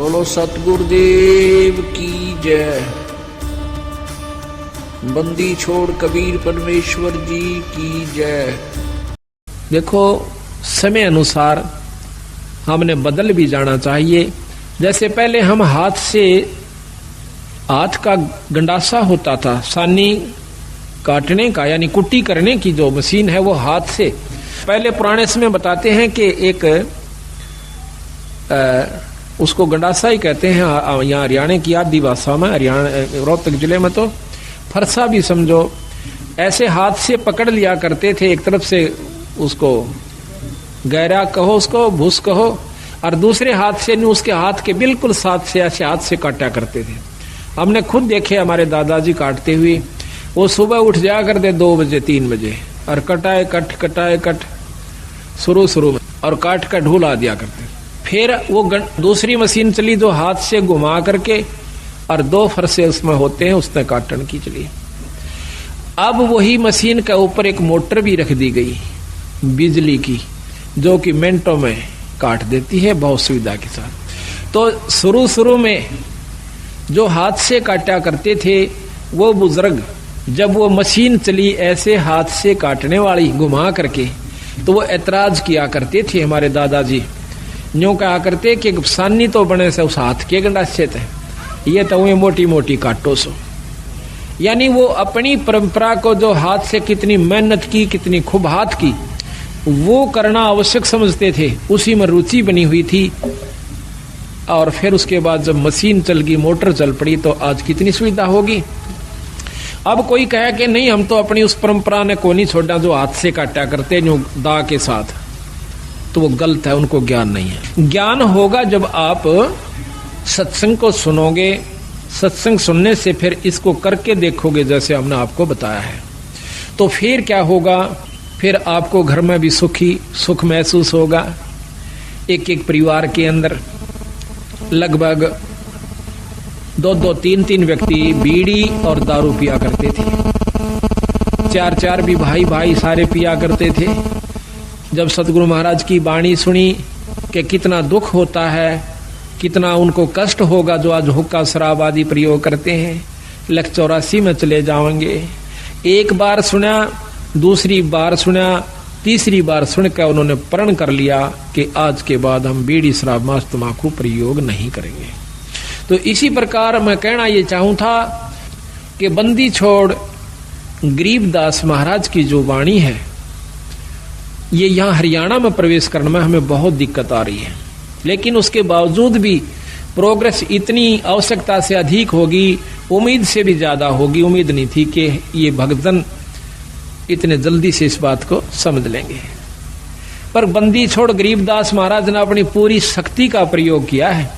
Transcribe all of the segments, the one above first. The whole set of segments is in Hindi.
बोलो सतगुरुदेव की जय। बंदी छोड़ कबीर परमेश्वर जी की जय। देखो, समय अनुसार हमने बदल भी जाना चाहिए। जैसे पहले हम हाथ का गंडासा होता था, सानी काटने का यानी कुट्टी करने की जो मशीन है वो हाथ से। पहले पुराने समय बताते हैं कि एक उसको गंडासा ही कहते हैं यहाँ हरियाणा की आदि भाषा में, हरियाणा रोहतक जिले में तो फरसा भी समझो। ऐसे हाथ से पकड़ लिया करते थे, एक तरफ से उसको गहरा कहो, उसको भूस कहो, और दूसरे हाथ से नहीं, उसके हाथ के बिल्कुल साथ से ऐसे हाथ से काटा करते थे। हमने खुद देखे हमारे दादाजी काटते हुए। वो सुबह उठ जाया करते 2 बजे 3 बजे और कटाए कट शुरू में, और काट कर ढूला दिया करते। फिर वो दूसरी मशीन चली जो हाथ से घुमा करके और 2 फरसे उसमें होते हैं, उसने काटने की चली। अब वही मशीन के ऊपर एक मोटर भी रख दी गई बिजली की, जो कि मिनटों में काट देती है बहुत सुविधा के साथ। तो शुरू में जो हाथ से काटा करते थे वो बुजुर्ग, जब वो मशीन चली ऐसे हाथ से काटने वाली घुमा करके, तो वो ऐतराज किया करते थे हमारे दादाजी। यूं कहा करते कि सानी तो बने से उस हाथ के गंडासे थे, ये तो वो मोटी मोटी काटो सो। यानी वो अपनी परंपरा को जो हाथ से कितनी मेहनत की, कितनी खूब हाथ की, वो करना आवश्यक समझते थे, उसी में रुचि बनी हुई थी। और फिर उसके बाद जब मशीन चल गई, मोटर चल पड़ी, तो आज कितनी सुविधा होगी। अब कोई कहे कि नहीं, हम तो अपनी उस परंपरा ने को नहीं छोड़ा जो हाथ से काटा करते जो दा के साथ, तो वो गलत है, उनको ज्ञान नहीं है। ज्ञान होगा जब आप सत्संग को सुनोगे, सत्संग सुनने से फिर इसको करके देखोगे जैसे हमने आपको बताया है, तो फिर क्या होगा, फिर आपको घर में भी सुख महसूस होगा। एक परिवार के अंदर लगभग 2 3 व्यक्ति बीड़ी और दारू पिया करते थे। 4 भी भाई सारे पिया करते थे। जब सतगुरु महाराज की वाणी सुनी कि कितना दुख होता है, कितना उनको कष्ट होगा जो आज हुक्का शराब आदि प्रयोग करते हैं, 184 में चले जाएंगे। एक बार सुना, दूसरी बार सुना, तीसरी बार सुनकर उन्होंने प्रण कर लिया कि आज के बाद हम बीड़ी शराब मांस तंबाकू प्रयोग नहीं करेंगे। तो इसी प्रकार मैं कहना ये चाहूं था कि बंदी छोड़ गरीबदास महाराज की जो वाणी है, ये यहाँ हरियाणा में प्रवेश करने में हमें बहुत दिक्कत आ रही है। लेकिन उसके बावजूद भी प्रोग्रेस इतनी आवश्यकता से अधिक होगी, उम्मीद से भी ज्यादा होगी। उम्मीद नहीं थी कि ये भक्तजन इतने जल्दी से इस बात को समझ लेंगे। पर बंदी छोड़ गरीबदास महाराज ने अपनी पूरी शक्ति का प्रयोग किया है।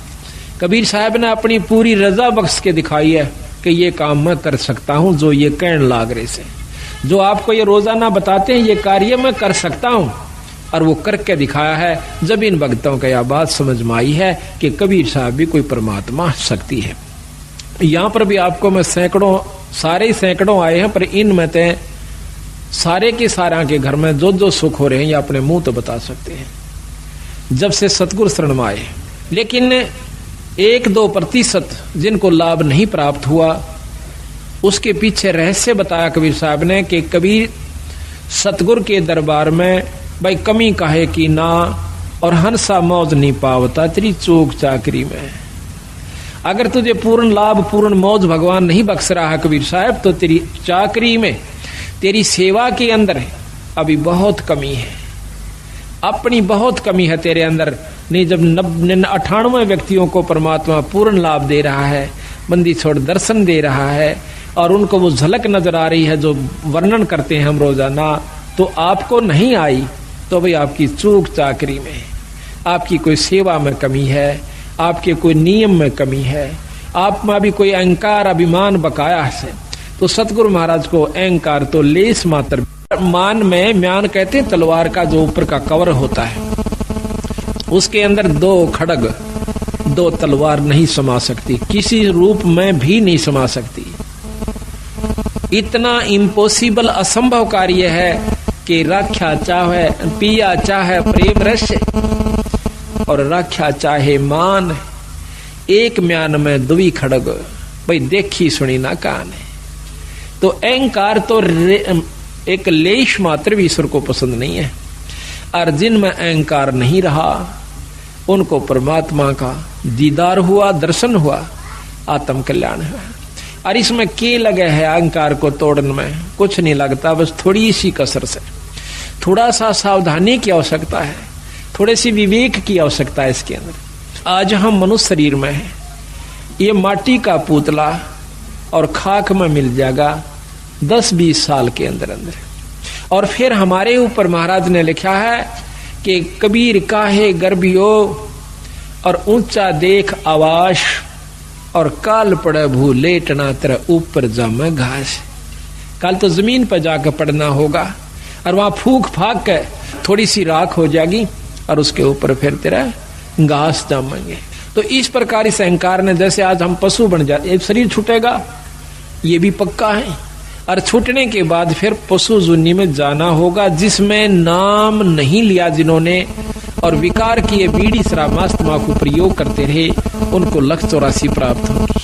कबीर साहब ने अपनी पूरी रजा बख्श के दिखाई है कि ये काम मैं कर सकता हूं, जो ये कहन लाग रहे से, जो आपको ये रोजाना बताते हैं, ये कार्य मैं कर सकता हूं, और वो करके दिखाया है। जब इन भक्तों को यह बात समझ में आई है कि कबीर साहब भी कोई परमात्मा शक्ति है। यहाँ पर भी आपको मैं सैकड़ों आए हैं, पर इनमें ते सारे के सारा के घर में जो सुख हो रहे हैं, ये अपने मुंह तो बता सकते हैं जब से सतगुरु शरण में आए। लेकिन 1-2% जिनको लाभ नहीं प्राप्त हुआ, उसके पीछे रहस्य बताया कबीर साहब ने कि कबीर सतगुरु के दरबार में भाई कमी काहे की ना, और हंसा मौज नहीं पावता तेरी चूक चाकरी में। अगर तुझे पूर्ण लाभ पूर्ण मौज भगवान नहीं बख्श रहा है कबीर साहब, तो तेरी चाकरी में, तेरी सेवा के अंदर अभी बहुत कमी है, अपनी बहुत कमी है तेरे अंदर। नहीं, जब 98 व्यक्तियों को परमात्मा पूर्ण लाभ दे रहा है, बंदी छोड़ दर्शन दे रहा है, और उनको वो झलक नजर आ रही है जो वर्णन करते हैं हम रोजाना, तो आपको नहीं आई, तो भाई आपकी चूक चाकरी में, आपकी कोई सेवा में कमी है, आपके कोई नियम में कमी है, आप में भी कोई अहंकार अभिमान बकाया है। तो सतगुरु महाराज को अहंकार तो लेस मात्र मान में, म्यान कहते हैं तलवार का जो ऊपर का कवर होता है, उसके अंदर 2 खड़ग 2 तलवार नहीं समा सकती, किसी रूप में भी नहीं समा सकती। इतना इम्पॉसिबल असंभव कार्य है कि राख्या चाहे पिया चाहे प्रेम रस, और राख्या चाहे मान, एक म्यान में दुवी खड़ग, भाई देखी सुनी ना कान है। तो अहंकार तो एक लेश मात्र भी ईश्वर को पसंद नहीं है, और जिनमें अहंकार नहीं रहा उनको परमात्मा का दीदार हुआ, दर्शन हुआ, आत्म कल्याण हुआ। और इसमें के लगे है अहंकार को तोड़ने में? कुछ नहीं लगता, बस थोड़ी सी कसर से, थोड़ा सा सावधानी की आवश्यकता है, थोड़े सी विवेक की आवश्यकता है इसके अंदर। आज हम मनुष्य शरीर में हैं, ये माटी का पुतला और खाक में मिल जाएगा 10-20 साल के अंदर अंदर। और फिर हमारे ऊपर महाराज ने लिखा है कि कबीर काहे गर्भियो और ऊंचा देख आवास, और काल पड़े भू लेटना तेरा ऊपर जामे घास। कल तो जमीन पर जाकर पड़ना होगा, और वहां फूक फाक के थोड़ी सी राख हो जाएगी, और उसके ऊपर फिर तेरा घास जामेंगे। तो इस प्रकार इस अहंकार ने, जैसे आज हम पशु बन जाते, शरीर छूटेगा ये भी पक्का है, और छूटने के बाद फिर पशु जुन्नी में जाना होगा, जिसमें नाम नहीं लिया जिन्होंने, और विकार किए बीड़ी शराब मांस तंबाकू प्रयोग करते रहे, उनको 184 प्राप्त होगी।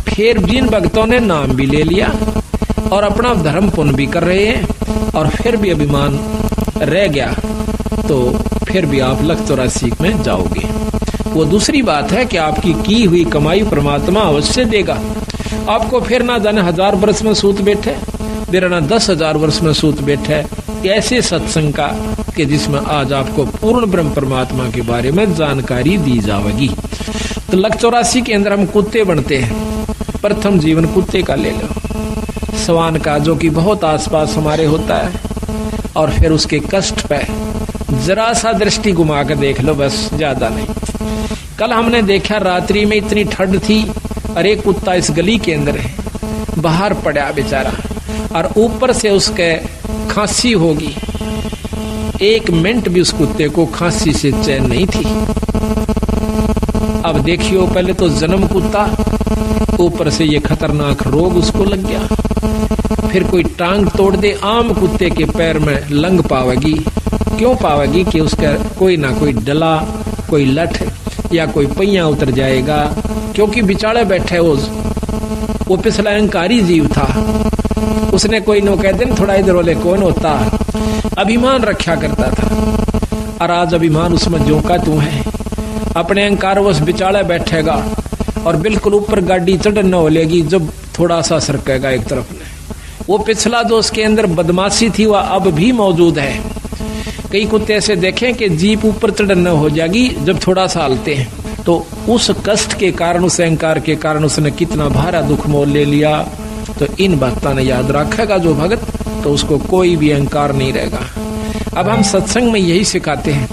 फिर जिन भक्तों ने नाम भी ले लिया और अपना धर्म पुण्य भी कर रहे हैं, और फिर भी अभिमान रह गया, तो फिर भी आप 184 में जाओगे। वो दूसरी बात है कि आपकी की हुई कमाई परमात्मा अवश्य देगा आपको। फिर ना जाने 1000 वर्ष में सूत बैठे, फिर ना 10,000 वर्ष में सूत बैठे, ऐसे सत्संग का कि जिसमें आज आपको पूर्ण ब्रह्म परमात्मा के बारे में जानकारी दी जाएगी। तो 184 के अंदर हम कुत्ते बनते हैं। प्रथम जीवन कुत्ते का ले लो, स्वान का, जो कि बहुत आसपास हमारे होता है, और फिर उसके कष्ट पे जरा सा दृष्टि घुमा कर देख लो, बस ज्यादा नहीं। कल हमने देखा रात्रि में इतनी ठंड थी, और एक कुत्ता इस गली के अंदर है, बाहर पड़ा बेचारा, और ऊपर से उसके खांसी होगी। 1 मिनट भी उस कुत्ते को खांसी से चैन नहीं थी। अब देखियो, पहले तो जन्म कुत्ता, ऊपर से ये खतरनाक रोग उसको लग गया। फिर कोई टांग तोड़ दे, आम कुत्ते के पैर में लंग पावेगी। क्यों पावेगी? कि उसका कोई ना कोई डला, कोई लठ या कोई पहिया उतर जाएगा, क्योंकि बिचारे बैठे वो पिछला अहंकारी जीव था। उसने कोई नो कह दिन थोड़ा इधर वाले कौन होता, अभिमान रखा करता था, और आज अभिमान उसमें जो का तू है, अपने अहंकार वश बिचारे बैठेगा, और बिल्कुल ऊपर गाड़ी चढ़ न हो लेगी जब थोड़ा सा सरकेगा एक तरफ ने। वो पिछला जो उसके अंदर बदमाशी थी वह अब भी मौजूद है। कई कुत्ते ऐसे देखें कि जीप ऊपर चढ़ न हो जाएगी जब थोड़ा सा हलते हैं, तो उस कष्ट के कारण, उस अहंकार के कारण उसने कितना भारा दुख मोल ले लिया। तो इन बातों ने याद रखेगा जो भगत, तो उसको कोई भी अहंकार नहीं रहेगा। अब हम सत्संग में यही सिखाते हैं।